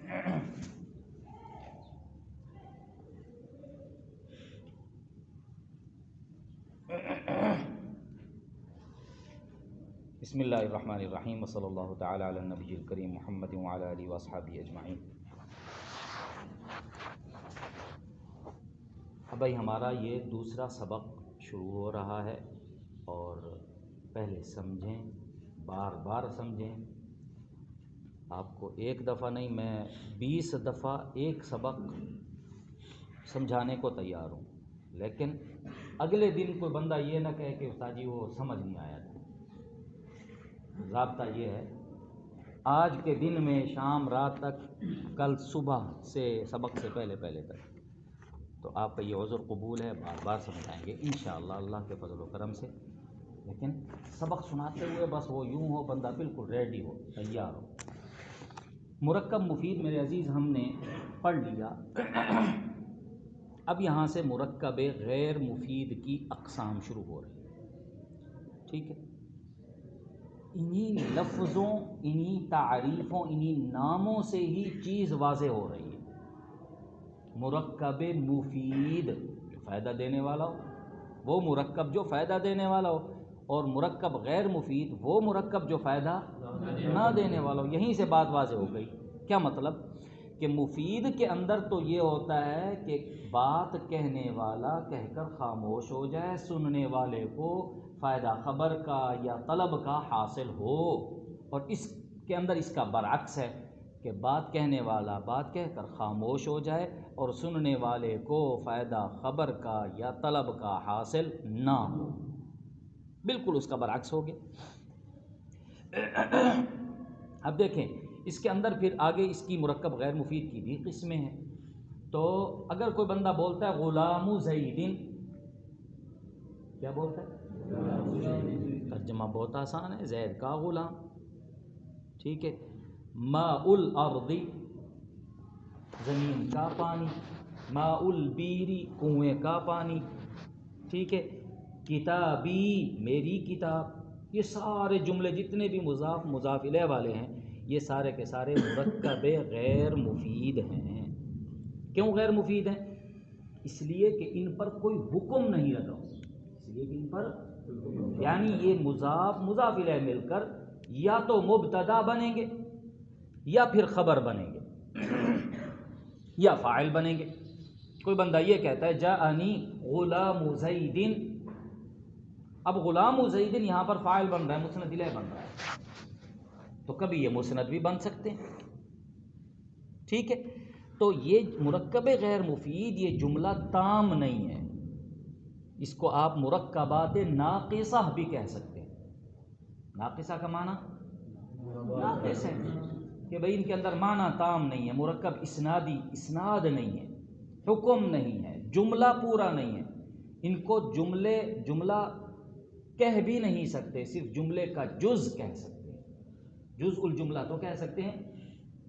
بسم اللہ الرحمن الرحیم وصلی اللہ تعالی علی النبی الکریم محمد وعلی آلہ واصحابہ اجمعین۔ اب بھائی ہمارا یہ دوسرا سبق شروع ہو رہا ہے، اور پہلے سمجھیں، بار بار سمجھیں۔ آپ کو ایک دفعہ نہیں، میں 20 دفعہ ایک سبق سمجھانے کو تیار ہوں، لیکن اگلے دن کوئی بندہ یہ نہ کہے کہ استاد جی وہ سمجھ نہیں آیا تھا۔ ضابطہ یہ ہے، آج کے دن میں شام رات تک، کل صبح سے سبق سے پہلے تک، تو آپ کا یہ عذر قبول ہے، بار بار سمجھائیں گے انشاءاللہ اللہ کے فضل و کرم سے۔ لیکن سبق سناتے ہوئے بس وہ یوں ہو، بندہ بالکل ریڈی ہو، تیار ہو۔ مرکب مفید میرے عزیز ہم نے پڑھ لیا۔ اب یہاں سے مرکب غیر مفید کی اقسام شروع ہو رہی ہیں، ٹھیک ہے؟ انہی لفظوں، انہی تعریفوں، انہی ناموں سے ہی چیز واضح ہو رہی ہے۔ مرکب مفید جو فائدہ دینے والا ہو، وہ مرکب جو فائدہ دینے والا ہو، اور مرکب غیر مفید وہ مرکب جو فائدہ نہ دینے والا ہو۔ یہیں سے بات واضح ہو گئی۔ کیا مطلب؟ کہ مفید کے اندر تو یہ ہوتا ہے کہ بات کہنے والا کہہ کر خاموش ہو جائے، سننے والے کو فائدہ خبر کا یا طلب کا حاصل ہو، اور اس کے اندر اس کا برعکس ہے کہ بات کہنے والا بات کہہ کر خاموش ہو جائے اور سننے والے کو فائدہ خبر کا یا طلب کا حاصل نہ ہو۔ بالکل اس کا برعکس ہو گیا۔ اب دیکھیں اس کے اندر پھر آگے اس کی مرکب غیر مفید کی بھی قسمیں ہیں۔ تو اگر کوئی بندہ بولتا ہے غلام زیدن، کیا بولتا ہے؟ ترجمہ بہت آسان ہے، زید کا غلام، ٹھیک ہے۔ ماء الارض، زمین کا پانی، ماء البیر، کنویں کا پانی، ٹھیک ہے۔ کتابی، میری کتاب۔ یہ سارے جملے جتنے بھی مضاف مضاف الیہ والے ہیں، یہ سارے کے سارے مرکب غیر مفید ہیں۔ کیوں غیر مفید ہیں؟ اس لیے کہ ان پر کوئی حکم نہیں لگا، اس لیے کہ ان پر یعنی یہ مضاف مضاف الیہ مل کر یا تو مبتدا بنیں گے یا پھر خبر بنیں گے یا فاعل بنیں گے۔ کوئی بندہ یہ کہتا ہے جاءنی غلام زید، اب غلام زید یہاں پر فاعل بن رہا ہے، مسند الیہ بن رہا ہے، تو کبھی یہ مسند بھی بن سکتے ہیں، ٹھیک ہے۔ تو یہ مرکب غیر مفید یہ جملہ تام نہیں ہے، اس کو آپ مرکبات ناقصہ بھی کہہ سکتے ہیں۔ ناقصہ کا معنی ناقص ہے کہ بھئی ان کے اندر معنی تام نہیں ہے، مرکب اسنادی اسناد نہیں ہے، حکم نہیں ہے، جملہ پورا نہیں ہے۔ ان کو جملہ کہہ بھی نہیں سکتے، صرف جملے کا جز کہہ سکتے ہیں۔ جزء الجملہ تو کہہ سکتے ہیں،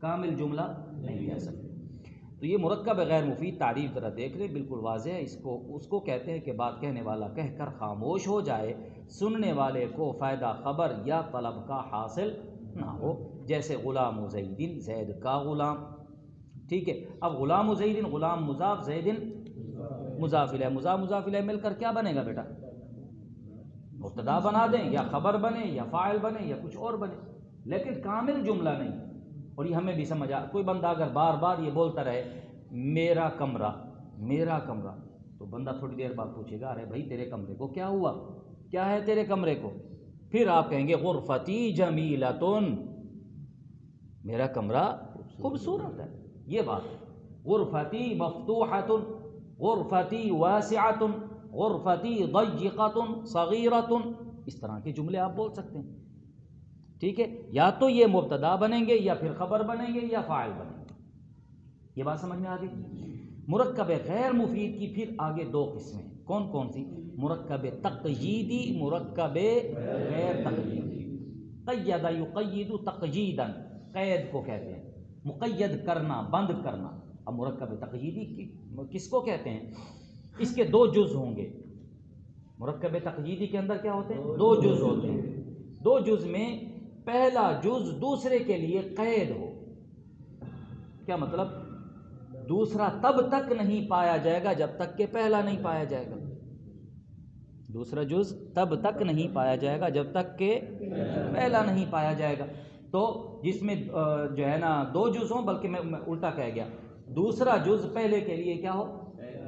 کامل جملہ نہیں کہہ سکتے۔ تو یہ مرکب غیر مفید تعریف ذرا دیکھ لیں، بالکل واضح ہے۔ اس کو کہتے ہیں کہ بات کہنے والا کہہ کر خاموش ہو جائے، سننے والے کو فائدہ خبر یا طلب کا حاصل نہ ہو، جیسے غلام زیدن، زید کا غلام، ٹھیک ہے۔ اب غلام زیدن، غلام مضاف، زیدن مضاف الیہ، مضاف الیہ مل کر کیا بنے گا بیٹا؟ مبتدا بنا دیں، یا خبر بنے، یا فاعل بنے، یا کچھ اور بنے، لیکن کامل جملہ نہیں۔ اور یہ ہمیں بھی سمجھ آ، کوئی بندہ اگر بار بار یہ بولتا رہے میرا کمرہ میرا کمرہ، تو بندہ تھوڑی دیر بعد پوچھے گا ارے بھائی تیرے کمرے کو کیا ہوا، کیا ہے تیرے کمرے کو؟ پھر آپ کہیں گے غرفتی جمیلۃ، میرا کمرہ خوبصورت ہے، یہ بات ہے۔ غرفتی مفتوحۃ، غرفتی واسعۃ، غرفتی ضیقۃ صغیرۃ، اس طرح کے جملے آپ بول سکتے ہیں، ٹھیک ہے۔ یا تو یہ مبتدا بنیں گے، یا پھر خبر بنیں گے، یا فاعل بنیں گے۔ یہ بات سمجھ میں آ گئی؟ مرکب غیر مفید کی پھر آگے دو قسمیں ہیں، کون کون سی؟ مرکب تقییدی، مرکب غیر تقییدی۔ قید یقید تقییدا، قید کو کہتے ہیں، مقید کرنا، بند کرنا۔ اب مرکب تقییدی کس کو کہتے ہیں؟ اس کے دو جز ہوں گے۔ مرکب تقییدی کے اندر کیا ہوتے ہیں؟ دو جز ہوتے ہیں۔ دو جز میں پہلا جز دوسرے کے لیے قید ہو، کیا مطلب؟ دوسرا تب تک نہیں پایا جائے گا جب تک کہ پہلا نہیں پایا جائے گا. دوسرا جز تب تک نہیں پایا جائے گا جب تک کہ پہلا نہیں پایا جائے گا. تو جس میں جو ہے نا دو جز ہوں، بلکہ میں الٹا کہہ گیا، دوسرا جز پہلے کے لیے کیا ہو؟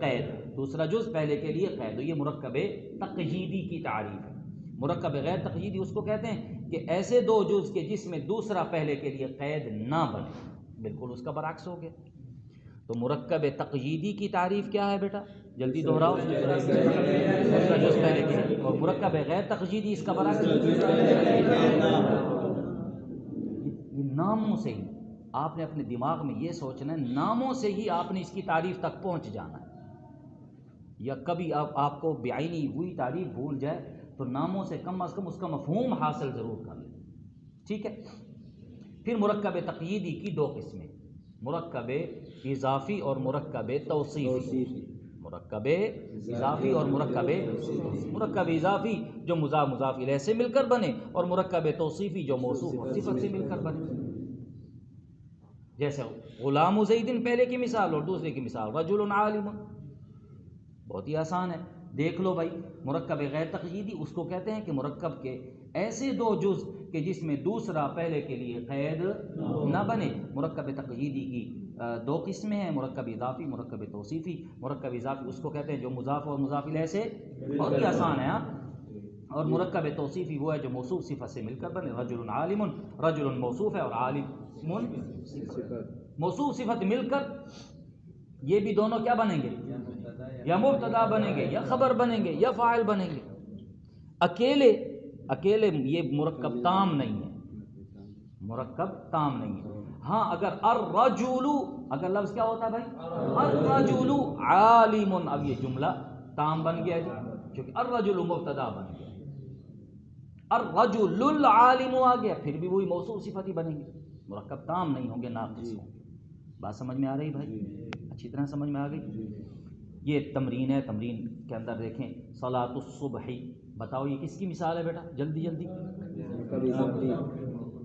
قید. دوسرا جز پہلے کے لیے قید ہو. یہ مرکب تقییدی کی تعریف ہے. مرکب غیر تقییدی اس کو کہتے ہیں کہ ایسے دو جز کے جس میں دوسرا پہلے کے لیے قید نہ بنے. بالکل اس کا برعکس ہو گیا. تو مرکب تقییدی کی تعریف کیا ہے بیٹا؟ جلدی دہراؤ. دوسرا جز پہلے کے لیے. اور مرکب غیر تقییدی اس کا برعکس. یہ ناموں سے ہی آپ نے اپنے دماغ میں یہ سوچنا ہے، ناموں سے ہی آپ نے اس کی تعریف تک پہنچ جانا ہے. یا کبھی آپ کو بعینی وہی تعریف بھول جائے تو ناموں سے کم از کم اس کا مفہوم حاصل ضرور کر لیں. ٹھیک ہے. پھر مرکب تقییدی کی دو قسمیں، مرکب اضافی اور مرکب توصیفی. مرکب اضافی اور مرکب اضافی جو مضاف مضاف الیہ سے مل کر بنے، اور مرکب توصیفی جو موصوف اور صفت سے مل کر بنے. جیسے غلام زیدن پہلے کی مثال اور دوسرے کی مثال رجل عالم. بہت ہی آسان ہے، دیکھ لو بھائی. مرکب غیر تقییدی اس کو کہتے ہیں کہ مرکب کے ایسے دو جز کہ جس میں دوسرا پہلے کے لیے قید نہ بنے. مرکب تقییدی کی دو قسمیں ہیں، مرکب اضافی، مرکب توصیفی. مرکب اضافی اس کو کہتے ہیں جو مضاف اور مضاف الیہ سے، بہت ہی آسان ہے ہاں. اور مرکب توصیفی وہ ہے جو موصوف صفت سے مل کر بنے. رجل عالم، رجل موصوف ہے اور عالم موصوف صفت مل کر یہ بھی دونوں کیا بنیں گے؟ یا مبتدا بنیں گے، یا خبر بنیں گے، یا فاعل بنیں گے. اکیلے یہ مرکب تام نہیں ہے، مرکب تام نہیں ہے. ہاں اگر الرجل، اگر لفظ کیا ہوتا ہے بھائی؟ الرجل عالم. اب یہ جملہ تام بن گیا جی، کیونکہ الرجل مبتدا بن گیا. الرجل العالم آ گیا، پھر بھی وہی موصوف صفت ہی بنیں گے، مرکب تام نہیں ہوں گے، ناقص ہوں گے. بات سمجھ میں آ رہی بھائی؟ اچھی طرح سمجھ میں آ گئی. یہ تمرین ہے، تمرین کے اندر دیکھیں صلاۃ الصبح. بتاؤ یہ کس کی مثال ہے بیٹا؟ جلدی جلدی.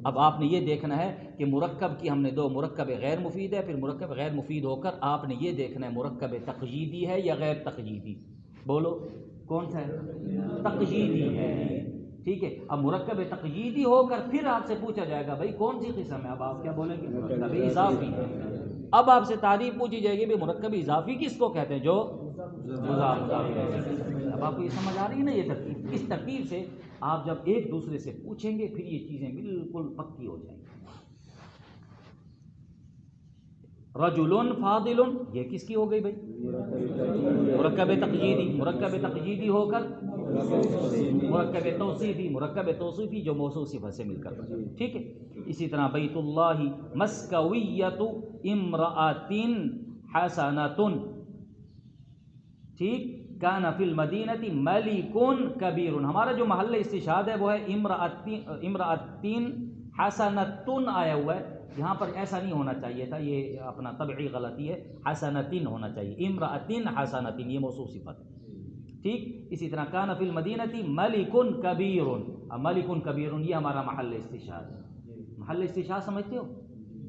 اب آپ نے یہ دیکھنا ہے کہ مرکب کی ہم نے دو، مرکب غیر مفید ہے، پھر مرکب غیر مفید ہو کر آپ نے یہ دیکھنا ہے مرکب تقییدی ہے یا غیر تقییدی. بولو کون سا ہے؟ تقییدی ہے. ٹھیک ہے. اب مرکب تقییدی ہو کر پھر آپ سے پوچھا جائے گا بھائی کون سی قسم ہے؟ اب آپ کیا بولیں گے؟ مرکب اضافی ہے. اب آپ سے تعریف پوچھی جائے گی بھی مرکب اضافی کس کو کہتے ہیں؟ جو مضاف مضاف الیہ. اب آپ کو یہ سمجھ آ رہی ہے نا یہ ترتیب؟ اس ترتیب سے آپ جب ایک دوسرے سے پوچھیں گے پھر یہ چیزیں بالکل پکی ہو جائیں گی. رجل فاضل یہ کس کی ہو گئی بھائی؟ مرکب تقییدی. مرکب تقییدی ہو کر مرکب توصیفی. مرکب توصیفی جو موصوف صفت سے مل کر بنے. ٹھیک ہے. اسی طرح بیت اللہ مسکویت امرأۃ حسنۃ. ٹھیک. کان فی المدینۃ ملک کبیر. ہمارا جو محل استشہاد ہے وہ ہے امرأۃ حسنۃ آیا ہوا ہے. یہاں پر ایسا نہیں ہونا چاہیے تھا، یہ اپنا طبعی غلطی ہے، حسنۃ ہونا چاہیے. امرأۃ حسنۃ یہ موصوف صفت ہے. ٹھیک. اسی طرح کان فی المدینۃ ملک کبیر. اب ملک کبیر یہ ہمارا محل استشہاد ہے. محل استشہاد سمجھتے ہو؟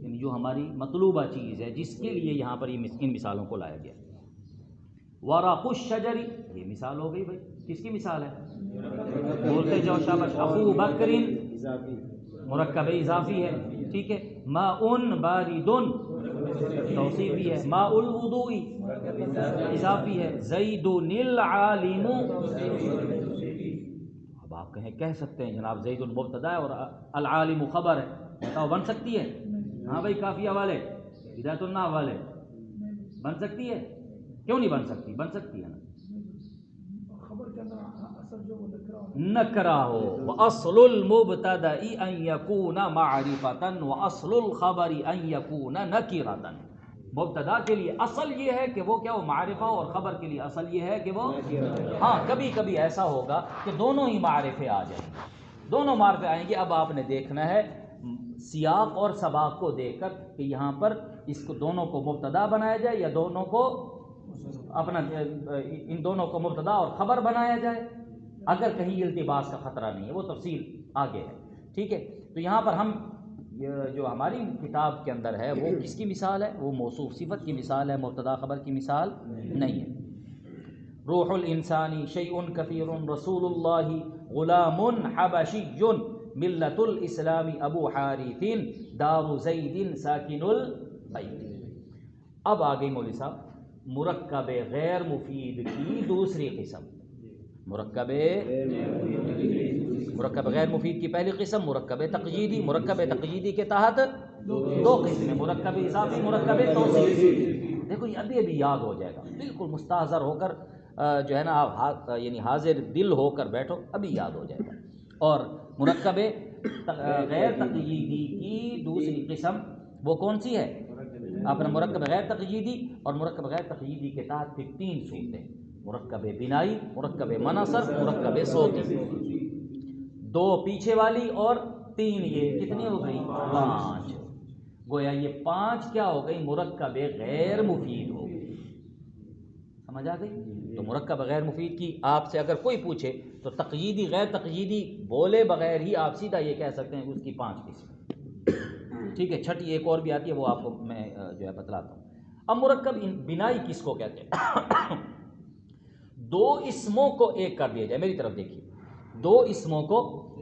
یعنی جو ہماری مطلوبہ چیز ہے جس کے لیے یہاں پر ان مثالوں کو لایا گیا. ورق الشجر یہ مثال ہو گئی بھائی. کس کی مثال ہے؟ بولتے جاؤ شاباش. اخو بکر مرکب اضافی ہے. ٹھیک ہے. ماء بارد توصیفی ہے. ماء الوضوء اضافی ہے. زید العالم. اب آپ کہہ سکتے ہیں جناب زید مبتدا ہے اور العالم خبر ہے. بتاؤ بن سکتی ہے؟ ہاں بھائی کافیہ والے، ہدایت النحو والے، بن سکتی ہے؟ کیوں نہیں بن سکتی؟ بن سکتی ہے نا. نکرہ ہو. وَأَصْلُ الْمُبْتَدَإِ أَن يَكُونَ مَعْرِفَةً وَأَصْلُ الْخَبَرِ أَن يَكُونَ نَكِرَةً. مبتدا کے لیے اصل یہ ہے کہ وہ کیا ہو؟ معرفہ. اور خبر کے لیے اصل یہ ہے کہ وہ، ہاں کبھی کبھی ایسا ہوگا کہ دونوں ہی معرفے آ جائیں گے، دونوں معرفے آئیں گے. اب آپ نے دیکھنا ہے سیاق اور سباق کو دیکھ کر کہ یہاں پر اس کو دونوں کو مبتدا بنایا جائے یا دونوں کو اپنا ان دونوں کو مبتدا اور خبر بنایا جائے. اگر کہیں التباس کا خطرہ نہیں ہے، وہ تفصیل آگے ہے. ٹھیک ہے. تو یہاں پر ہم یہ جو ہماری کتاب کے اندر ہے وہ کس کی مثال ہے؟ وہ موصوف صفت کی مثال ہے، مبتدا خبر کی مثال نہیں ہے۔ روح الانسانی شیء کثیر رسول اللہ غلام حبشی ملت الاسلام ابو حارث دار زید ساکن البیت۔ اب آ گئی مولوی صاحب مرکب غیر مفید کی دوسری قسم۔ مرکب غیر مفید کی پہلی قسم مرکب تقییدی۔ مرکب تقییدی کے تحت دو قسمیں، مرکب اضافی، مرکب توصیفی۔ دیکھو یہ ابھی یاد ہو جائے گا، بالکل مستحضر ہو کر جو ہے نا آپ یعنی حاضر دل ہو کر بیٹھو، ابھی یاد ہو جائے گا۔ اور مرکب غیر تقییدی کی دوسری قسم وہ کون سی ہے؟ اپنا مرکب غیر تقییدی، اور مرکب غیر تقییدی کے تحت پھر تین صورتیں، مرکب بنائی، مرکب منصب، مرکب صوتی۔ دو پیچھے والی اور تین یہ کتنی ہو گئی؟ پانچ۔ گویا یہ پانچ کیا ہو گئی؟ مرکب غیر مفید ہو گئی۔ سمجھ آ گئی؟ تو مرکب غیر مفید کی آپ سے اگر کوئی پوچھے تو تقییدی غیر تقییدی بولے بغیر ہی آپ سیدھا یہ کہہ سکتے ہیں اس کی پانچ قسم۔ ٹھیک ہے، چھٹی ایک اور بھی آتی ہے، وہ آپ کو میں جو ہے بتلاتا ہوں۔ اب مرکب بنائی کس کو کہتے ہیں؟ دو اسموں کو ایک کر دیا جائے، میری طرف دیکھیے، دو اسموں کو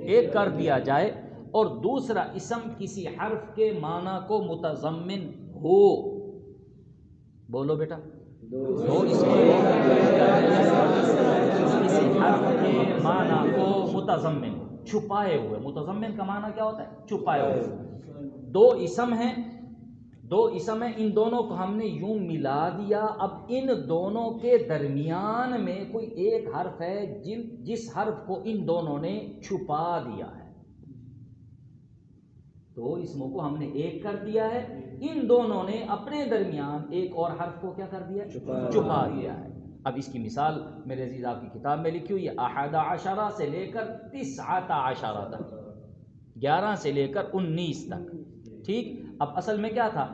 ایک کر دیا جائے اور دوسرا اسم کسی حرف کے معنی کو متضمن ہو۔ بولو بیٹا، دو اسموں کو کسی حرف کے معنی کو متضمن، چھپائے ہوئے۔ متضمن کا معنی کیا ہوتا ہے؟ چھپائے ہوئے۔ دو اسم ہیں، ان دونوں کو ہم نے یوں ملا دیا، اب ان دونوں کے درمیان میں کوئی ایک حرف ہے جس حرف کو ان دونوں نے چھپا دیا ہے۔ دو اسموں کو ہم نے ایک کر دیا ہے، ان دونوں نے اپنے درمیان ایک اور حرف کو کیا کر دیا؟ چھپا دیا ہے۔ اب اس کی مثال میرے عزیز آپ کی کتاب میں لکھی ہوئی ہے، 11 سے لے کر 19 تک، 11 سے لے کر 19 تک۔ ٹھیک، اب اصل میں کیا تھا؟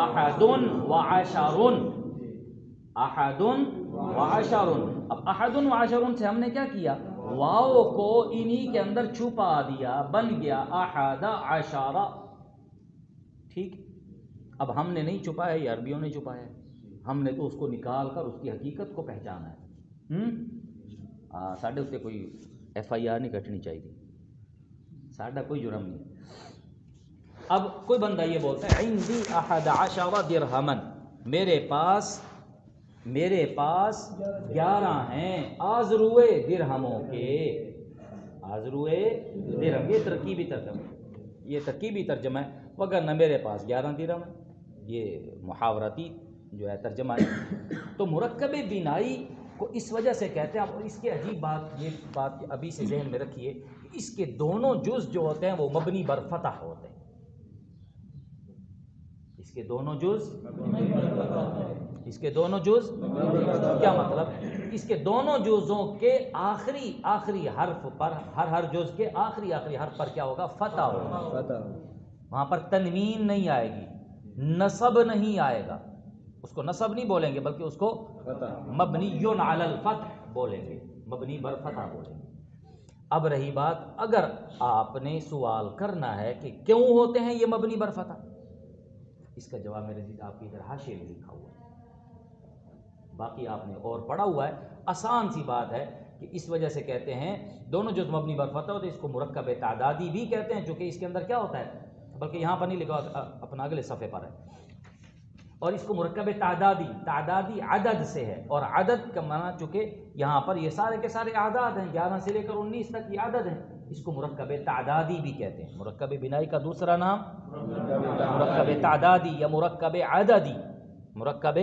احد و عشر، احد و عشر۔ اب احد و عشر سے ہم نے کیا کیا؟ واو کو انہی کے اندر چھپا دیا، بن گیا احد عشر۔ ٹھیک، اب ہم نے نہیں چھپایا، یہ عربیوں نے چھپایا ہے، ہم نے تو اس کو نکال کر اس کی حقیقت کو پہچانا ہے۔ ساڈے اتنے کوئی FIR نہیں کٹنی چاہیے، ساڈا کوئی جرم نہیں۔ اب کوئی بندہ یہ بولتا ہے عندی 11 درہمن، میرے پاس 11 ہیں آذروئے درہموں کے۔ آذروئے درہم، یہ ترکیبی ترجمہ ہے، وگرنہ میرے پاس 11 درہم ہے، یہ محاورتی جو ہے ترجمہ ہے۔ تو مرکب بنائی کو اس وجہ سے کہتے ہیں، اور اس کے عجیب بات، یہ بات ابھی سے ذہن میں رکھیے، اس کے دونوں جز جو ہوتے ہیں وہ مبنی بر فتح ہوتے ہیں۔ اس کے دونوں جز کیا مطلب؟ اس کے دونوں جزوں کے آخری حرف پر، ہر جز کے آخری حرف پر کیا ہوگا؟ فتح ہوگا۔ وہاں پر تنوین نہیں آئے گی، نصب نہیں آئے گا، اس کو نصب نہیں بولیں گے بلکہ اس کو مبنی علی الفتح بولیں گے، مبنی بر فتح بولیں گے۔ اب رہی بات، اگر آپ نے سوال کرنا ہے کہ کیوں ہوتے ہیں یہ مبنی بر فتح، اس کا جواب میرے عزیز آپ کی ادھر حاشیے میں لکھا ہوا ہے، باقی آپ نے اور پڑھا ہوا ہے۔ آسان سی بات ہے کہ اس وجہ سے کہتے ہیں دونوں جز مبنی بر فتح ہوتے ہیں، اس کو مرکب تعدادی بھی کہتے ہیں، چونکہ اس کے اندر کیا ہوتا ہے، بلکہ یہاں پر نہیں لکھا، اپنا اگلے صفحے پر ہے، اور اس کو مرکب تعدادی عدد سے ہے، اور عدد کا معنی چونکہ یہاں پر یہ سارے کے سارے اعداد ہیں، 11 سے لے کر 19 تک یہ عدد ہیں، اس کو مرکب تعدادی بھی کہتے ہیں۔ مرکب بنائی کا دوسرا نام مرکب تعدادی یا مرکب عددی، مرکب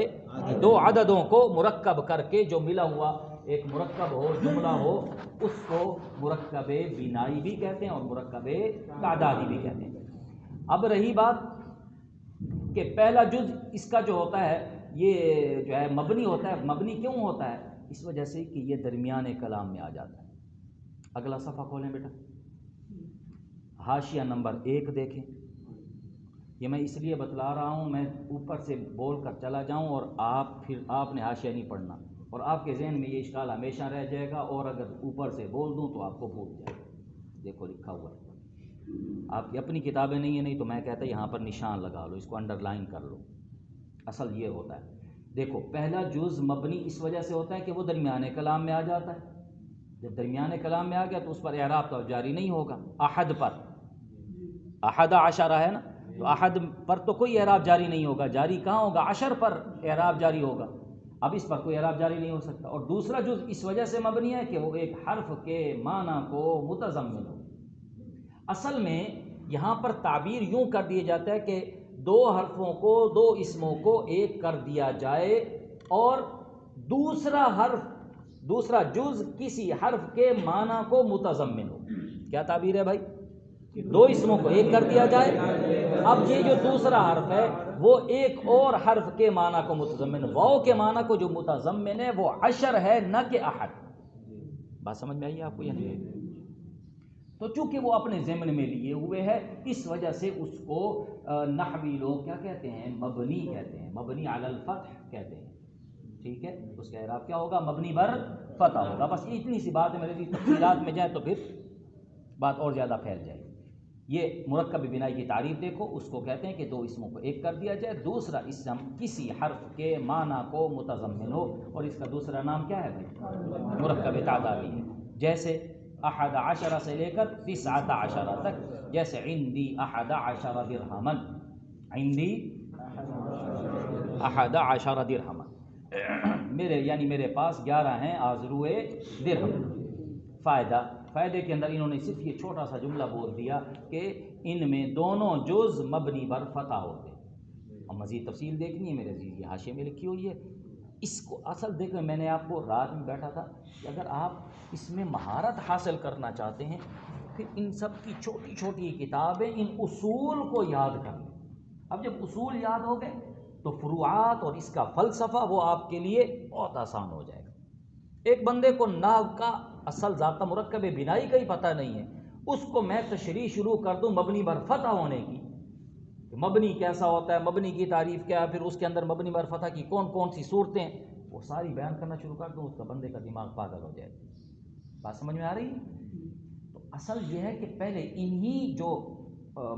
دو عددوں کو مرکب کر کے جو ملا ہوا ایک مرکب ہو، جملہ ہو، اس کو مرکب بنائی بھی کہتے ہیں اور مرکب تعدادی بھی کہتے ہیں۔ اب رہی بات کہ پہلا جز اس کا جو ہوتا ہے یہ جو ہے مبنی ہوتا ہے، مبنی کیوں ہوتا ہے؟ اس وجہ سے کہ یہ درمیان کلام میں آ جاتا ہے۔ اگلا صفحہ کھولیں بیٹا، حاشیہ نمبر 1 دیکھیں۔ یہ میں اس لیے بتلا رہا ہوں، میں اوپر سے بول کر چلا جاؤں اور آپ نے حاشیہ نہیں پڑھنا، اور آپ کے ذہن میں یہ اشکال ہمیشہ رہ جائے گا، اور اگر اوپر سے بول دوں تو آپ کو بھول جائے گا۔ دیکھو لکھا ہوا ہے آپ کی اپنی کتابیں نہیں ہیں، نہیں تو میں کہتا یہاں پر نشان لگا لو، اس کو انڈر لائن کر لو. اصل یہ ہوتا ہے. دیکھو پہلا جز مبنی اس وجہ سے ہوتا ہے کہ وہ درمیانے کلام میں آ جاتا ہے. جب درمیانے کلام میں آ گیا تو اس پر اعراب تو جاری نہیں ہوگا. احد پر، احد عشرہ ہے نا، تو احد پر تو کوئی اعراب جاری نہیں ہوگا. جاری کہاں ہوگا؟ عشر پر اعراب جاری ہوگا. اب اس پر کوئی اعراب جاری نہیں ہو سکتا. اور دوسرا جز اس وجہ سے مبنی ہے کہ وہ ایک حرف کے معنی کو متضمن ہو. اصل میں یہاں پر تعبیر یوں کر دیا جاتا ہے کہ دو حرفوں کو، دو اسموں کو ایک کر دیا جائے اور دوسرا حرف، دوسرا جز کسی حرف کے معنی کو متضمن ہو. کیا تعبیر ہے بھائی؟ دو اسموں کو ایک کر دیا جائے. اب یہ جو دوسرا حرف ہے وہ ایک اور حرف کے معنی کو متضمن، واو کے معنی کو جو متضمن ہے وہ عشر ہے، نہ کہ احد. بات سمجھ میں آئی آپ کو یا نہیں؟ تو چونکہ وہ اپنے ضمن میں لیے ہوئے ہے اس وجہ سے اس کو نحوی لوگ کیا کہتے ہیں؟ مبنی کہتے ہیں، مبنی علی الفتح کہتے ہیں. ٹھیک ہے، اس کا اعراب کیا ہوگا؟ مبنی بر فتح ہوگا. بس یہ اتنی سی بات ہے، میرے لیے تفصیلات میں جائے تو پھر بات اور زیادہ پھیل جائے. یہ مرکب بنائی کی تعریف دیکھو، اس کو کہتے ہیں کہ دو اسموں کو ایک کر دیا جائے، دوسرا اسم کسی حرف کے معنی کو متضمن ہو، اور اس کا دوسرا نام کیا ہے بھائی؟ مرکب تعدادی ہے. جیسے احد عشرہ سے لے کر 19 تک، جیسے عندی 11 درہما، عندی 11 درہما، میرے یعنی میرے پاس 11 ہیں آذروئے درہم. فائدے کے اندر انہوں نے صرف یہ چھوٹا سا جملہ بول دیا کہ ان میں دونوں جز مبنی بر فتح ہوتے ہیں. اور مزید تفصیل دیکھنی ہے میرے عزیز، یہ حاشیے میں لکھی ہوئی ہے. اس کو اصل دیکھیں، میں نے آپ کو رات میں بیٹھا تھا کہ اگر آپ اس میں مہارت حاصل کرنا چاہتے ہیں پھر ان سب کی چھوٹی چھوٹی کتابیں، ان اصول کو یاد کر لیں. اب جب اصول یاد ہو گئے تو فروعات اور اس کا فلسفہ وہ آپ کے لیے بہت آسان ہو جائے گا. ایک بندے کو نحو کا اصل ذاتہ مرکب بنائی کا ہی پتہ نہیں ہے، اس کو میں تشریح شروع کر دوں مبنی بر فتح ہونے کی، مبنی کیسا ہوتا ہے، مبنی کی تعریف کیا ہے، پھر اس کے اندر مبنی بر فتح کی کون کون سی صورتیں، وہ ساری بیان کرنا شروع کر دوں، اس کا بندے کا دماغ پاگل ہو جائے. بات سمجھ میں آ رہی ہے؟ تو اصل یہ ہے کہ پہلے انہی جو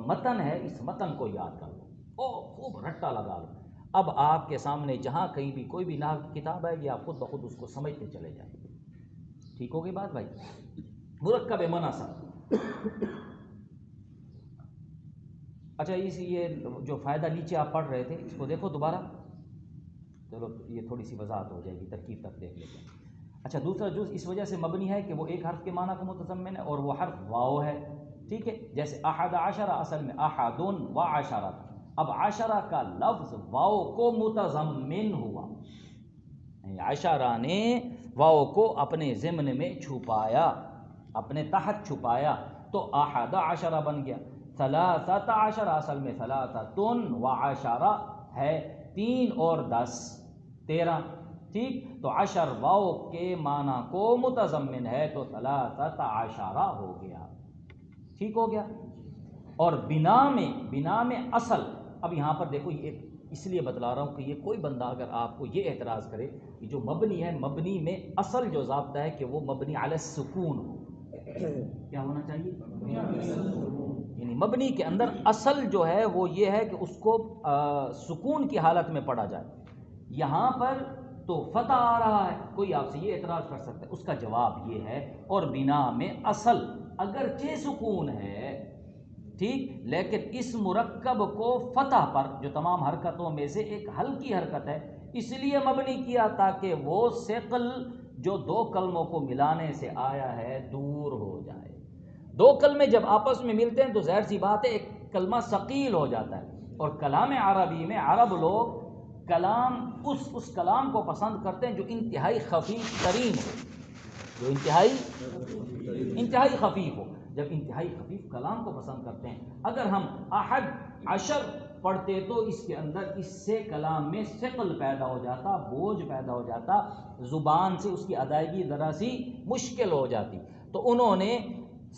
متن ہے اس متن کو یاد کر لو اور خوب رٹا لگا لو. اب آپ کے سامنے جہاں کہیں بھی کوئی بھی نحو کی کتاب آئے گی آپ خود بخود اس کو سمجھتے چلے جائیں. ٹھیک ہوگی بات بھائی؟ مرکب مناسب. اچھا یہ جو فائدہ نیچے آپ پڑھ رہے تھے اس کو دیکھو دوبارہ. چلو یہ تھوڑی سی وضاحت ہو جائے گی، ترکیب تک دیکھ لیتے ہیں. اچھا دوسرا جز اس وجہ سے مبنی ہے کہ وہ ایک حرف کے معنی کو متضمن ہے اور وہ حرف واو ہے. ٹھیک ہے، جیسے احد عشرہ اصل میں احد و عشرہ، اب عشرہ کا لفظ واو کو متضمن ہوا، عشرہ نے واو کو اپنے ضمن میں چھپایا، اپنے تحت چھپایا، تو احد عشرہ بن گیا. ثلاثۃ عشرہ اصل میں ثلاثۃ و عشرہ ہے، 3 اور 10 13. ٹھیک، تو عشر واو کے معنی کو متضمن ہے تو ثلاثۃ عشرہ ہو گیا. ٹھیک ہو گیا. اور بنا میں اصل، اب یہاں پر دیکھو یہ اس لیے بتلا رہا ہوں کہ یہ کوئی بندہ اگر آپ کو یہ اعتراض کرے کہ جو مبنی ہے، مبنی میں اصل جو ضابطہ ہے کہ وہ مبنی علی السکون ہو. کیا ہونا چاہیے؟ یعنی مبنی کے اندر اصل جو ہے وہ یہ ہے کہ اس کو سکون کی حالت میں پڑھا جائے. یہاں پر تو فتح آ رہا ہے، کوئی آپ سے یہ اعتراض کر سکتا ہے. اس کا جواب یہ ہے اور بنا میں اصل اگرچہ سکون ہے، ٹھیک، لیکن اس مرکب کو فتح پر جو تمام حرکتوں میں سے ایک ہلکی حرکت ہے اس لیے مبنی کیا تاکہ وہ ثقل جو دو کلموں کو ملانے سے آیا ہے دور ہو جائے. دو کلمے جب آپس میں ملتے ہیں تو ظاہر سی بات ہے ایک کلمہ ثقیل ہو جاتا ہے. اور کلام عربی میں عرب لوگ کلام اس کلام کو پسند کرتے ہیں جو انتہائی خفیف ترین ہو، جو انتہائی خفیف ہو. جب انتہائی خفیف کلام کو پسند کرتے ہیں، اگر ہم احد عشر پڑھتے تو اس کے اندر اس سے کلام میں ثقل پیدا ہو جاتا، بوجھ پیدا ہو جاتا، زبان سے اس کی ادائیگی ذرا سی مشکل ہو جاتی. تو انہوں نے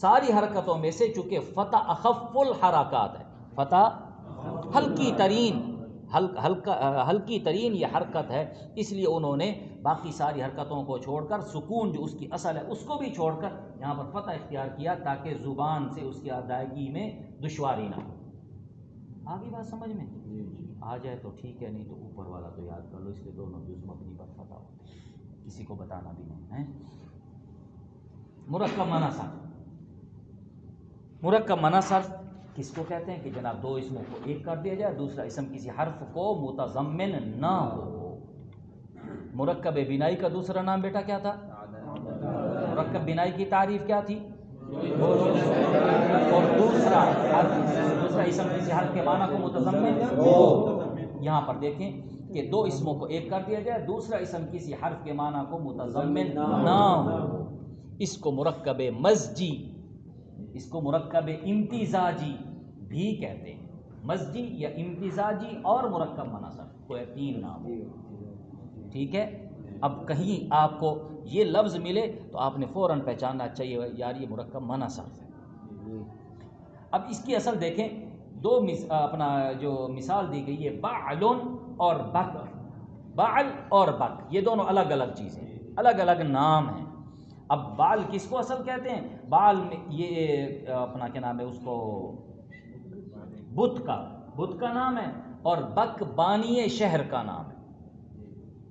ساری حرکتوں میں سے چونکہ فتح اخف الحرکات ہے، فتح ہلکی ترین یہ حرکت ہے، اس لیے انہوں نے باقی ساری حرکتوں کو چھوڑ کر سکون جو اس کی اصل ہے اس کو بھی چھوڑ کر یہاں پر فتح اختیار کیا تاکہ زبان سے اس کی ادائیگی میں دشواری نہ ہو. آگے بات سمجھ میں آ جائے تو ٹھیک ہے، نہیں تو اوپر والا تو یاد کر لو، اس کے دونوں جز مبنی پر فتح ہو، کسی کو بتانا بھی نہیں ہے. مرکب معنی صرف، مرکب معنی صرف کس کو کہتے ہیں کہ جناب دو اسموں کو ایک کر دیا جائے، دوسرا اسم کسی حرف کو متضمن نہ ہو. مرکب بنائی کا دوسرا نام بیٹا کیا تھا؟ مرکب بنائی کی تعریف کیا تھی؟ اور دوسرا اسم کسی حرف کے معنی کو متضمن ہو. یہاں پر دیکھیں کہ دو اسموں کو ایک کر دیا جائے، دوسرا اسم کسی حرف کے معنی کو متضمن نہ ہو، اس کو مرکب مزجی، اس کو مرکب امتزاجی بھی کہتے ہیں. مزجی یا امتزاجی اور مرکب معنی صرف کو تین نام. ٹھیک ہے. اب کہیں آپ کو یہ لفظ ملے تو آپ نے فوراً پہچاننا چاہیے یار یہ مرکب معنی صرف ہے. اب اس کی اصل دیکھیں، دو اپنا جو مثال دی گئی ہے بعل اور بک. بعل اور بک یہ دونوں الگ الگ چیزیں، الگ الگ نام ہیں. اب بعل کس کو اصل کہتے ہیں؟ بعل میں یہ اپنا کیا نام ہے اس کو بت کا نام ہے، اور بک بانی شہر کا نام ہے.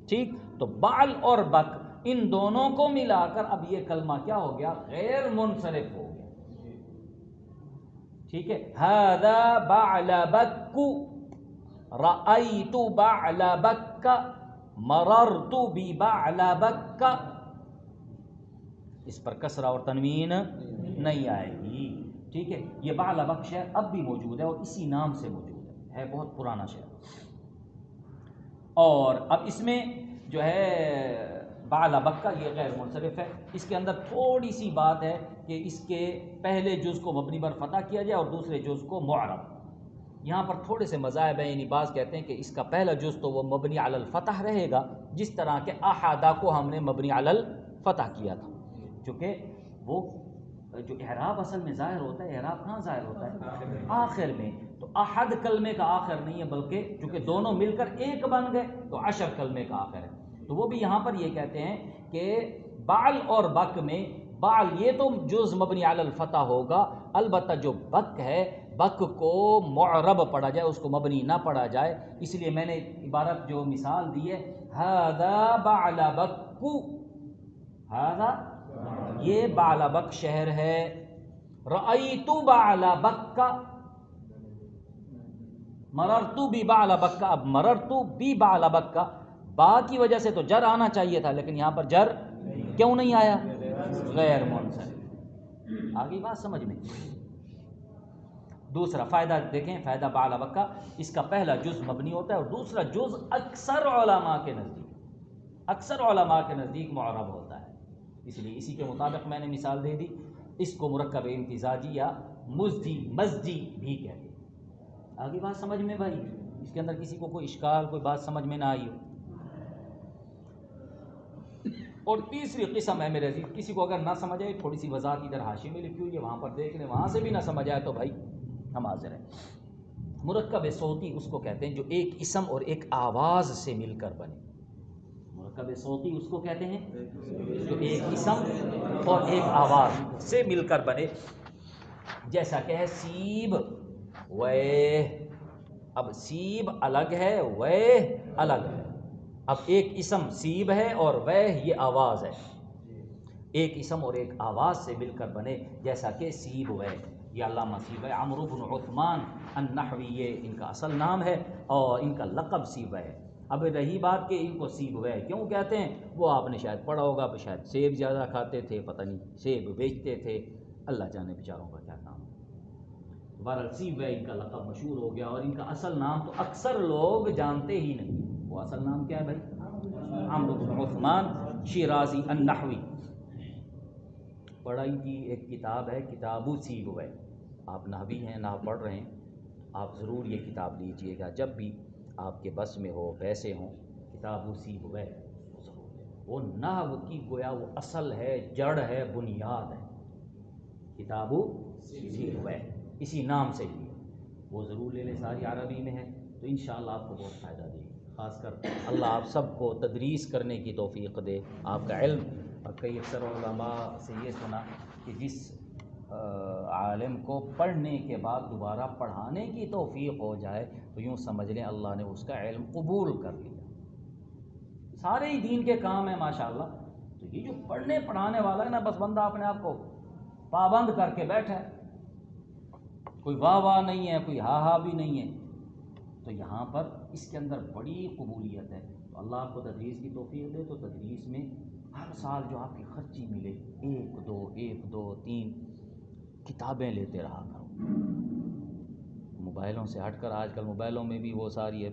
ٹھیک. تو بعل اور بک ان دونوں کو ملا کر اب یہ کلمہ کیا ہو گیا؟ غیر منصرف ہو گیا. ٹھیک ہے. ھذا بعلبک، رأیت بعلبک، مررت ببعلبک. اس پر کسرہ اور تنوین نہیں آئے گی. ٹھیک ہے. یہ بعلبک شہر اب بھی موجود ہے اور اسی نام سے موجود ہے بہت پرانا شہر. اور اب اس میں جو ہے بعلبک کا یہ غیر منصرف ہے. اس کے اندر تھوڑی سی بات ہے کہ اس کے پہلے جز کو مبنی پر فتح کیا جائے اور دوسرے جز کو معرب. یہاں پر تھوڑے سے مذاہب ہیں، یعنی بعض کہتے ہیں کہ اس کا پہلا جز تو وہ مبنی علی الفتح رہے گا، جس طرح کہ احدہ کو ہم نے مبنی علی الفتح کیا تھا. چونکہ وہ جو اعراب اصل میں ظاہر ہوتا ہے، اعراب کہاں ظاہر ہوتا ہے؟ آخر میں. تو احد کلمے کا آخر نہیں ہے، بلکہ چونکہ دونوں مل کر ایک بن گئے تو عشر کلمے کا آخر ہے. تو وہ بھی یہاں پر یہ کہتے ہیں کہ بعل اور بک میں بعل یہ تو جز مبنی علی الفتح ہوگا، البتہ جو بک ہے بک کو معرب پڑھا جائے، اس کو مبنی نہ پڑھا جائے. اس لیے میں نے عبارت جو مثال دی ہے ھذا بعلبک، ھذا یہ بعلبک شہر ہے. رأیت بعلبک، مررت ببعلبک. اب مررت ببعلبک با کی وجہ سے تو جر آنا چاہیے تھا، لیکن یہاں پر جر کیوں نہیں آیا؟ غیر منصرف. آگے بات سمجھ میں. دوسرا فائدہ دیکھیں، فائدہ بعلبک، اس کا پہلا جز مبنی ہوتا ہے اور دوسرا جز اکثر علماء کے نزدیک معرب ہوتا ہے. اس لیے اسی کے مطابق میں نے مثال دے دی. اس کو مرکب امتزاجی یا مزجی بھی کہتے ہیں. آگے بات سمجھ میں بھائی؟ اس کے اندر کسی کو کوئی اشکال، کوئی بات سمجھ میں نہ آئی ہو؟ اور تیسری قسم ہے میرے عزیز، کسی کو اگر نہ سمجھ آئے، تھوڑی سی وضاحت ادھر حاشیے میں لکھی ہوئی ہے، وہاں پر دیکھ لیں، وہاں سے بھی نہ سمجھ آئے تو بھائی ہم حاضر ہیں. مرکب صوتی اس کو کہتے ہیں جو ایک اسم اور ایک آواز سے مل کر بنے. مرکب صوتی اس کو کہتے ہیں جو ایک اسم اور ایک آواز سے مل کر بنے. جیسا کہ ہے سیب وے. اب سیب الگ ہے، وے الگ ہے. اب ایک اسم سیب ہے اور وے یہ آواز ہے. ایک اسم اور ایک آواز سے مل کر بنے، جیسا کہ سیب وے. یہ علامہ سیب وے عمرو بن عثمان النحوی یہ ان کا اصل نام ہے اور ان کا لقب سیب وے ہے. اب رہی بات کہ ان کو سیب وے کیوں کہتے ہیں، وہ آپ نے شاید پڑھا ہوگا، شاید سیب زیادہ کھاتے تھے، پتہ نہیں سیب بیچتے تھے، اللہ جانے بیچاروں کا کیا کام. بہرحال سیب وے ان کا لقب مشہور ہو گیا اور ان کا اصل نام تو اکثر لوگ جانتے ہی نہیں. وہ اصل نام کیا ہے بھائی؟ عمرو بن عثمان شیرازی النحوی. پڑھائی کی ایک کتاب ہے کتاب سیب وے. آپ نحوی ہیں، نحو پڑھ رہے ہیں، آپ ضرور یہ کتاب لیجئے گا جب بھی آپ کے بس میں ہو، پیسے ہوں. کتاب سیب وے وہ نحو کی گویا وہ اصل ہے، جڑ ہے، بنیاد ہے. کتاب سیب وے اسی نام سے ہی ہے، وہ ضرور لے لیں. ساری عربی میں ہے تو انشاءاللہ آپ کو بہت فائدہ دے گی. خاص کر اللہ آپ سب کو تدریس کرنے کی توفیق دے. آپ کا علم، اور کئی اکثر علماء سے یہ سنا کہ جس عالم کو پڑھنے کے بعد دوبارہ پڑھانے کی توفیق ہو جائے تو یوں سمجھ لیں اللہ نے اس کا علم قبول کر لیا. سارے ہی دین کے کام ہیں ماشاءاللہ. تو یہ جو پڑھنے پڑھانے والا ہے نا، بس بندہ اپنے آپ کو پابند کر کے بیٹھا ہے، کوئی واہ واہ نہیں ہے، کوئی ہا ہا بھی نہیں ہے. تو یہاں پر اس کے اندر بڑی قبولیت ہے. تو اللہ آپ کو تدریس کی توفیق دے. تو تدریس میں ہر سال جو آپ کی خرچی ملے، 1 2 3 کتابیں لیتے رہا کرو. موبائلوں سے ہٹ کر، آج کل موبائلوں میں بھی وہ ساری ہے،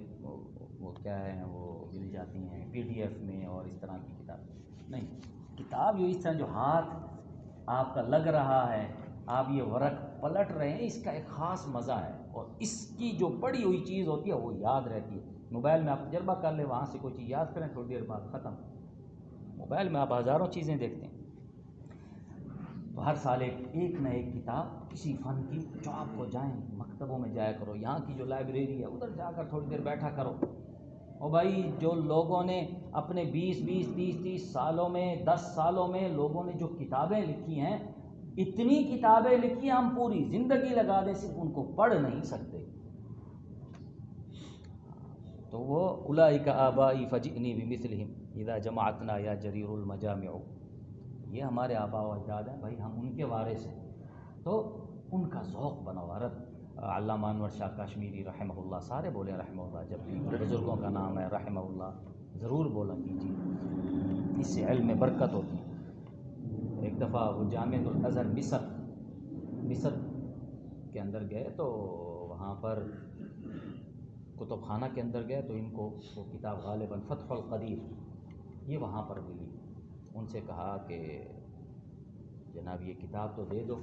وہ کیا ہے، وہ مل جاتی ہیں PDF میں اور اس طرح کی کتاب نہیں. کتاب جو اس طرح جو ہاتھ آپ کا لگ رہا ہے، آپ یہ ورق پلٹ رہے ہیں، اس کا ایک خاص مزہ ہے. اور اس کی جو پڑھی ہوئی چیز ہوتی ہے وہ یاد رہتی ہے. موبائل میں آپ تجربہ کر لیں، وہاں سے کوئی چیز یاد کریں، تھوڑی دیر بعد ختم. موبائل میں آپ ہزاروں چیزیں دیکھتے ہیں. تو ہر سال ایک نہ ایک کتاب کسی فن کی جو آپ کو جائیں، مکتبوں میں جایا کرو. یہاں کی جو لائبریری ہے ادھر جا کر تھوڑی دیر بیٹھا کرو. اور بھائی جو لوگوں نے اپنے 20 30 سالوں میں، 10 سالوں میں لوگوں نے جو کتابیں لکھی ہیں، اتنی کتابیں لکھی ہم پوری زندگی لگا دیں صرف ان کو پڑھ نہیں سکتے. تو وہ اولئک آبائی فجئنی بمثلہم اذا جمعتنا یا جریر المجامع، یہ ہمارے آباء و اجداد ہیں بھائی، ہم ان کے وارث ہیں. تو ان کا ذوق بناؤ. علامہ انور شاہ کاشمیری رحمہ اللہ، سارے بولے رحمہ اللہ، جب بھی بزرگوں کا نام ہے رحمہ اللہ ضرور بولا کیجیے، اس سے علم میں برکت ہوتی ہے. ایک دفعہ وہ جامعۃ الازہر مصر کے اندر گئے، تو وہاں پر کتب خانہ کے اندر گئے تو ان کو وہ کتاب غالباً فتح القدیر یہ وہاں پر ملی. ان سے کہا کہ جناب یہ کتاب تو دے دو،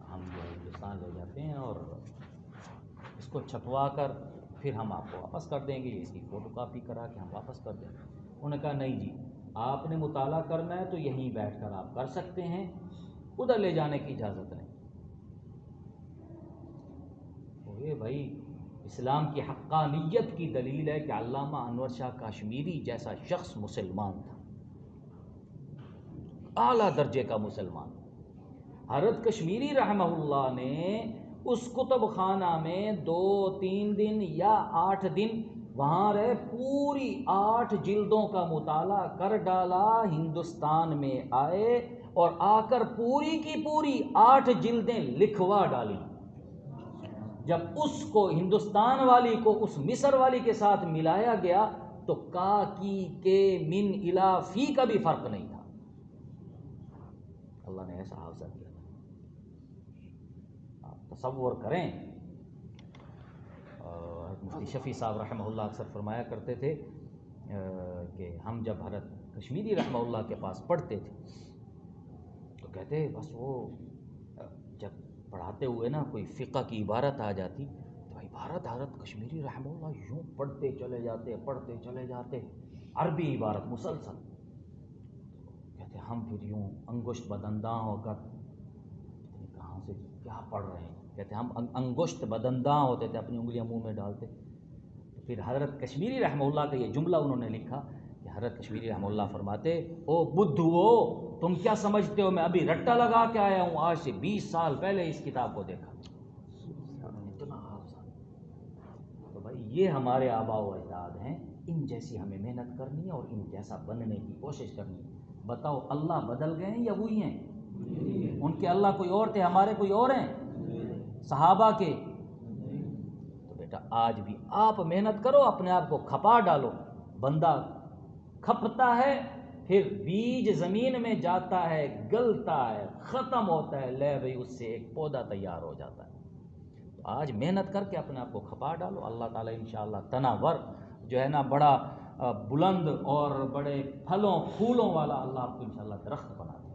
ہم جو ہندوستان لے جاتے ہیں اور اس کو چھپوا کر پھر ہم آپ کو واپس کر دیں گے، اس کی فوٹو کاپی کرا کے ہم واپس کر دیں گے. انہوں نے کہا نہیں جی، آپ نے مطالعہ کرنا ہے تو یہیں بیٹھ کر آپ کر سکتے ہیں، ادھر لے جانے کی اجازت نہیں. تو یہ بھائی اسلام کی حقانیت کی دلیل ہے کہ علامہ انور شاہ کاشمیری جیسا شخص مسلمان تھا، اعلیٰ درجے کا مسلمان. حضرت کشمیری رحمہ اللہ نے اس کتب خانہ میں 2-3 دن یا 8 دن وہاں رہے، پوری 8 جلدوں کا مطالعہ کر ڈالا. ہندوستان میں آئے اور آ کر پوری کی پوری 8 جلدیں لکھوا ڈالی. جب اس کو ہندوستان والی کو اس مصر والی کے ساتھ ملایا گیا تو کا کی کے من الا فی کا بھی فرق نہیں تھا. اللہ نے ایسا حافظہ کیا. آپ تصور کریں. مفتی شفیع صاحب رحمہ اللہ اکثر فرمایا کرتے تھے کہ ہم جب حضرت کشمیری رحمہ اللہ کے پاس پڑھتے تھے تو کہتے بس وہ جب پڑھاتے ہوئے نا کوئی فقہ کی عبارت آ جاتی تو عبارت حضرت کشمیری رحمہ اللہ یوں پڑھتے چلے جاتے عربی عبارت مسلسل. کہتے ہم پھر یوں انگشت بدنداں ہو کر کہاں سے کیا پڑھ رہے ہیں. کہتے ہم انگشت بدنداں ہوتے تھے، اپنی انگلیاں منہ میں ڈالتے. پھر حضرت کشمیری رحمہ اللہ کا یہ جملہ انہوں نے لکھا کہ حضرت کشمیری رحمہ اللہ فرماتے، او بدھو تم کیا سمجھتے ہو میں ابھی رٹا لگا کے آیا ہوں، آج سے 20 سال پہلے اس کتاب کو دیکھا. اتنا حافظہ. تو بھائی یہ ہمارے آباء و اجداد ہیں، ان جیسی ہمیں محنت کرنی ہے اور ان جیسا بننے کی کوشش کرنی ہے. بتاؤ اللہ بدل گئے ہیں یا وہی ہیں؟ ان کے اللہ کوئی اور تھے، ہمارے کوئی اور ہیں؟ صحابہ کے. تو بیٹا آج بھی آپ محنت کرو، اپنے آپ کو کھپا ڈالو. بندہ کھپتا ہے، پھر بیج زمین میں جاتا ہے، گلتا ہے، ختم ہوتا ہے، لے بھئی اس سے ایک پودا تیار ہو جاتا ہے. تو آج محنت کر کے اپنے آپ کو کھپا ڈالو. اللہ تعالیٰ انشاءاللہ تناور جو ہے نا بڑا بلند اور بڑے پھلوں پھولوں والا اللہ آپ کو انشاءاللہ درخت بنا دے.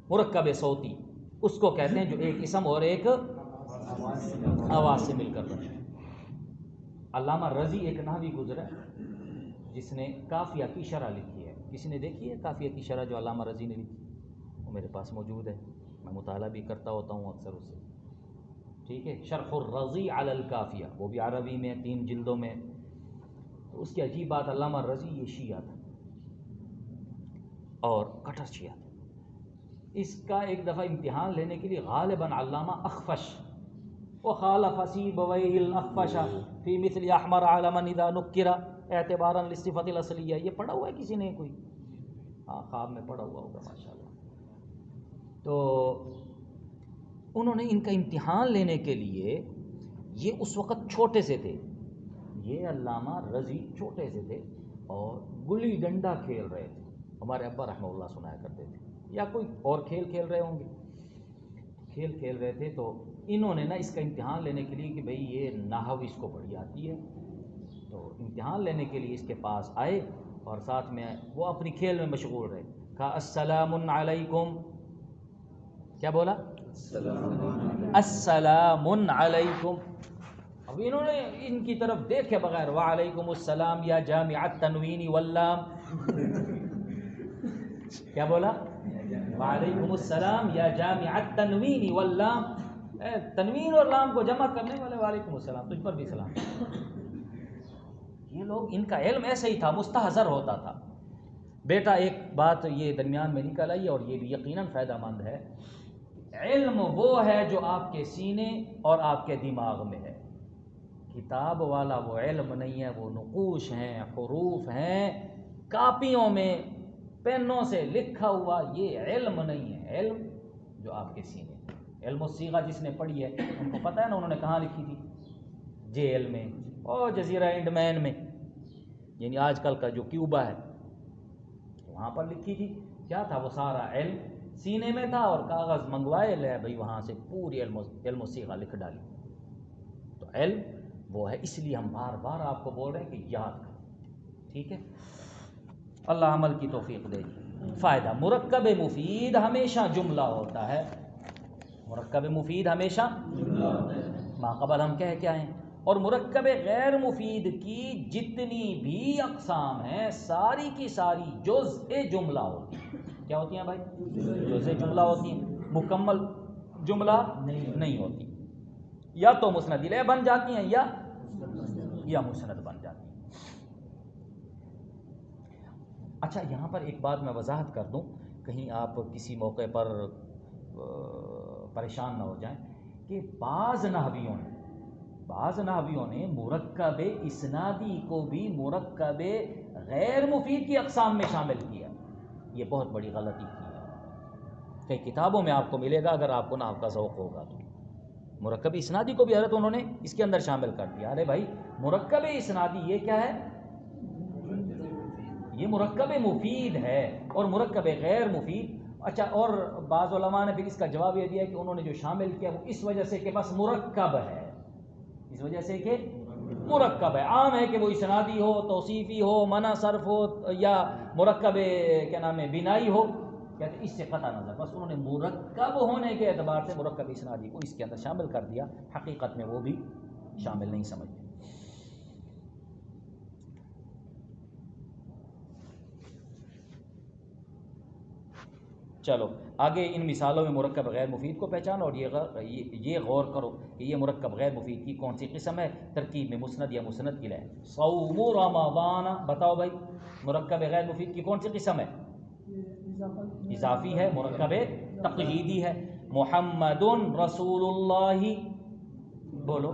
مرکب صوتی اس کو کہتے ہیں جو ایک اسم اور ایک آواز سے مل کر بنے. علامہ رضی ایک نحوی گزرا جس نے کافیہ کی شرح لکھی ہے. کسی نے دیکھی ہے کافیہ کی شرح جو علامہ رضی نے لکھی؟ وہ میرے پاس موجود ہے، میں مطالعہ بھی کرتا ہوتا ہوں اکثر اس سے. ٹھیک ہے، شرح الرضی علی الکافیہ، وہ بھی عربی میں 3 جلدوں میں. تو اس کی عجیب بات، علامہ رضی یہ شیعہ تھا اور کٹر شیعہ تھا. اس کا ایک دفعہ امتحان لینے کے لیے غالباً علامہ اخفش وخالف سیبویہ الاخفش فی مثل احمر علما اذا نکر اعتبارا للصفۃ الاصلیہ، یہ پڑھا ہوا ہے کسی نے کوئی؟ ہاں خواب میں پڑھا ہوا ہوگا ماشاءاللہ. تو انہوں نے ان کا امتحان لینے کے لیے، یہ اس وقت چھوٹے سے تھے، یہ علامہ رضی چھوٹے سے تھے اور گلی ڈنڈا کھیل رہے تھے. ہمارے ابا رحمہ اللہ سنایا کرتے تھے، یا کوئی اور کھیل کھیل رہے ہوں گے، کھیل کھیل رہے تھے. تو انہوں نے نا اس کا امتحان لینے کے لیے کہ بھئی یہ نحو اس کو بڑی آتی ہے، تو امتحان لینے کے لیے اس کے پاس آئے اور ساتھ میں وہ اپنی کھیل میں مشغول رہے. کہا السلام علیکم، کیا بولا؟ السلام علیکم. اب انہوں نے ان کی طرف دیکھے بغیر وعلیکم السلام یا جامع التنوین واللام، کیا بولا؟ وعلیکم السلام یا جامع التنوین واللام، تنوین اور لام کو جمع کرنے والے وعلیکم السلام، تجھ پر بھی سلام. یہ لوگ، ان کا علم ایسے ہی تھا، مستحضر ہوتا تھا. بیٹا ایک بات یہ درمیان میں نکل آئی اور یہ بھی یقیناً فائدہ مند ہے، علم وہ ہے جو آپ کے سینے اور آپ کے دماغ میں ہے. کتاب والا وہ علم نہیں ہے، وہ نقوش ہیں، حروف ہیں، کاپیوں میں پینوں سے لکھا ہوا، یہ علم نہیں ہے. علم جو آپ کے سینے، علم الصیغہ جس نے پڑھی ہے ان کو پتہ ہے نا انہوں نے کہاں لکھی تھی؟ جیل میں اور جزیرہ انڈمان میں، یعنی آج کل کا جو کیوبا ہے وہاں پر لکھی تھی. کیا تھا وہ سارا علم سینے میں تھا اور کاغذ منگوائے لے بھئی وہاں سے پوری علم الصیغہ لکھ ڈالی. تو علم وہ ہے، اس لیے ہم بار بار آپ کو بول رہے ہیں کہ یاد کریں. ٹھیک ہے، اللہ عمل کی توفیق دے. فائدہ، مرکب مفید ہمیشہ جملہ ہوتا ہے، مرکب مفید ہمیشہ ماقبل ہم کہہ کے آئے. اور مرکب غیر مفید کی جتنی بھی اقسام ہیں ساری کی ساری جزء جملہ ہوتی ہیں. کیا ہوتی ہیں بھائی؟ جزء جملہ ہوتی ہیں، مکمل جملہ نہیں ہوتی. یا تو مسند الیہ بن جاتی ہیں یا مسند بن جاتی ہیں. اچھا یہاں پر ایک بات میں وضاحت کر دوں، کہیں آپ کسی موقع پر پریشان نہ ہو جائیں، کہ بعض نحویوں نے مرکب اسنادی کو بھی مرکب غیر مفید کی اقسام میں شامل کیا. یہ بہت بڑی غلطی کی ہے. کئی کتابوں میں آپ کو ملے گا اگر آپ کو نحو کا ذوق ہوگا تو، مرکب اسنادی کو بھی حضرت انہوں نے اس کے اندر شامل کر دیا. ارے بھائی مرکب اسنادی یہ کیا ہے؟ یہ مرکب مفید ہے اور مرکب غیر مفید. اچھا، اور بعض علماء نے پھر اس کا جواب یہ دیا کہ انہوں نے جو شامل کیا وہ اس وجہ سے کہ بس مرکب ہے، اس وجہ سے کہ مرکب ہے. عام ہے کہ وہ اسنادی ہو، توصیفی ہو، منع صرف ہو، یا مرکب کیا نام ہے بنائی ہو، کہتے اس سے قطع نظر بس انہوں نے مرکب ہونے کے اعتبار سے مرکب اسنادی کو اس کے اندر شامل کر دیا. حقیقت میں وہ بھی شامل نہیں سمجھتے. چلو آگے ان مثالوں میں مرکب غیر مفید کو پہچانو اور یہ غور کرو کہ یہ مرکب غیر مفید کی کون سی قسم ہے. ترکیب میں مسند یا مسند کی لے. صوم رمضان، بتاؤ بھائی مرکب غیر مفید کی کون سی قسم ہے؟ اضافی ہے، مرکب تقییدی ہے. محمد رسول اللہ، بولو.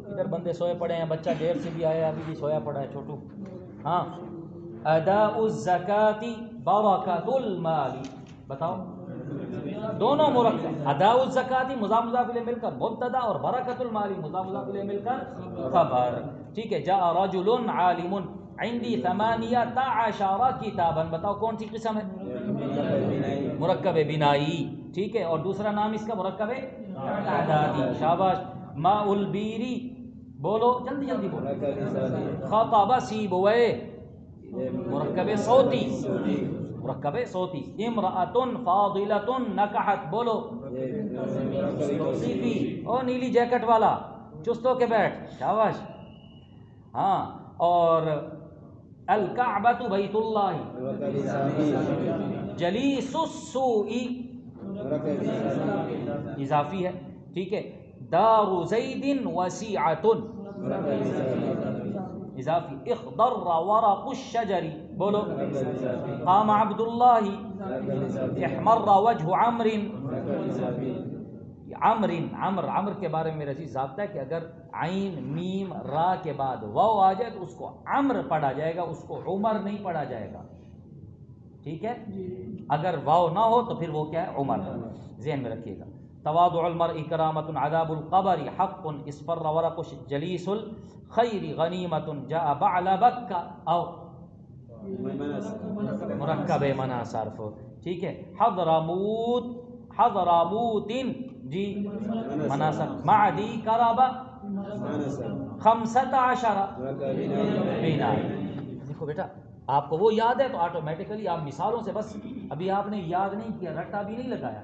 ادھر بندے سوئے پڑے ہیں، بچہ دیر سے بھی آیا ابھی بھی سویا پڑا ہے چھوٹو. ہاں، اداء الزکاۃ برکۃ المال، بتاؤ. دونوں مرکب، اداء الزکاۃ مضاف مضاف الیہ مل کر مبتدا اور برکۃ المال مضاف مضاف الیہ مل کر خبر. ٹھیک ہے. جاء رجل عالم عندی 18 کتابا، بتاؤ کون سی قسم ہے؟ مرکب بنائی. ٹھیک ہے. اور دوسرا نام اس کا مرکب اعدادی. شاباش. ماء البیری، بولو جلدی جلدی بولو. خطب سیبویہ، مرکب صوتی، مرکب صوتی. امرأۃ فاضلۃ نکحت، بولو توصیفی. او نیلی جیکٹ والا چست ہو کے بیٹھ، شاباش. ہاں. اور الکعبۃ بیت اللہ، جلیس السوء اضافی ہے. ٹھیک ہے. دار زید وسیعۃ، اضافی. اخضر ورق الشجر، بولو. قام عبد اللہ. احمر وجہ عمر. عمر کے بارے میں میرا عزیز ضابطہ ہے کہ اگر عین میم را کے بعد واو آ جائے تو اس کو عمر پڑھا جائے گا، اس کو عمر نہیں پڑھا جائے گا. ٹھیک ہے، اگر واو نہ ہو تو پھر وہ کیا ہے؟ عمر. ذہن میں رکھیے گا. تواضع المرء کرامۃ، عذاب القبر حق، اصفر ورق جلیس الخیر غنیمۃ، جاء بعلبک او مرکب منا صرف. ٹھیک ہے. حضرموت جی مناسب، معدی کرب 15 بنا. دیکھو بیٹا، آپ کو وہ یاد ہے تو آٹومیٹیکلی آپ مثالوں سے، بس ابھی آپ نے یاد نہیں کیا، رٹا بھی نہیں لگایا.